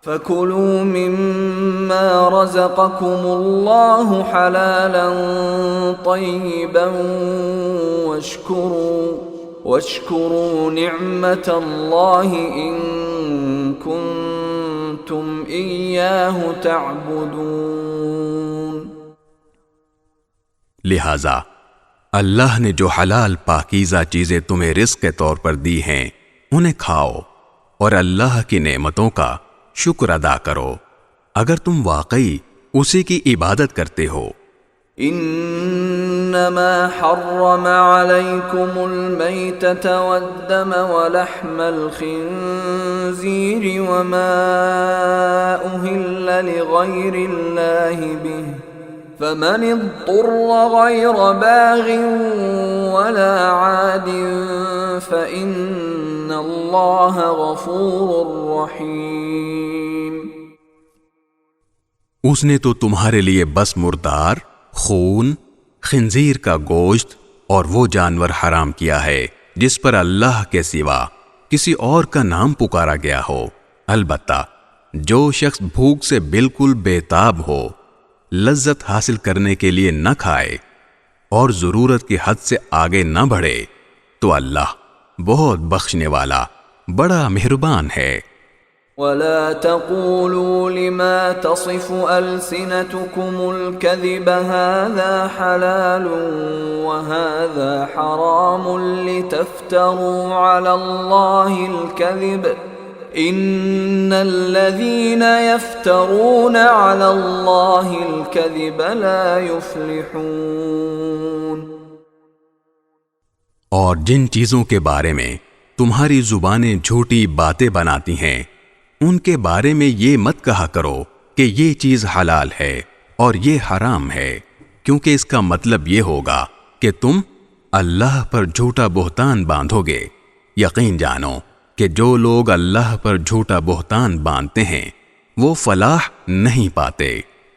فَكُلُوا مِمَّا رَزَقَكُمُ اللَّهُ حَلَالًا طَيِّبًا وَاشْكُرُوا نِعْمَةَ اللَّهِ إِن كُنتُمْ إِيَّاهُ تَعْبُدُونَ۔ لہذا اللہ نے جو حلال پاکیزہ چیزیں تمہیں رزق کے طور پر دی ہیں انہیں کھاؤ، اور اللہ کی نعمتوں کا شکر ادا کرو اگر تم واقعی اسی کی عبادت کرتے ہو۔ انما حرم عليكم الميتة والدم ولحم الخنزير وما أهل لغير الله به فمن اضطر غير باغ ولا عاد فإن الله غفور رحيم۔ اس نے تو تمہارے لیے بس مردار، خون، خنزیر کا گوشت اور وہ جانور حرام کیا ہے جس پر اللہ کے سوا کسی اور کا نام پکارا گیا ہو، البتہ جو شخص بھوک سے بالکل بے تاب ہو، لذت حاصل کرنے کے لیے نہ کھائے اور ضرورت کی حد سے آگے نہ بڑھے تو اللہ بہت بخشنے والا بڑا مہربان ہے۔ وَلَا تَقُولُوا لِمَا تَصِفُ أَلْسِنَتُكُمُ الْكَذِبَ هَذَا حَلَالٌ وَهَذَا حَرَامٌ لِتَفْتَرُوا عَلَى اللَّهِ الْكَذِبَ إِنَّ الَّذِينَ يَفْتَرُونَ عَلَى اللَّهِ الْكَذِبَ لَا يُفْلِحُونَ۔ اور جن چیزوں کے بارے میں تمہاری زبانیں جھوٹی باتیں بناتی ہیں ان کے بارے میں یہ مت کہا کرو کہ یہ چیز حلال ہے اور یہ حرام ہے، کیونکہ اس کا مطلب یہ ہوگا کہ تم اللہ پر جھوٹا بہتان باندھو گے۔ یقین جانو کہ جو لوگ اللہ پر جھوٹا بہتان باندھتے ہیں وہ فلاح نہیں پاتے۔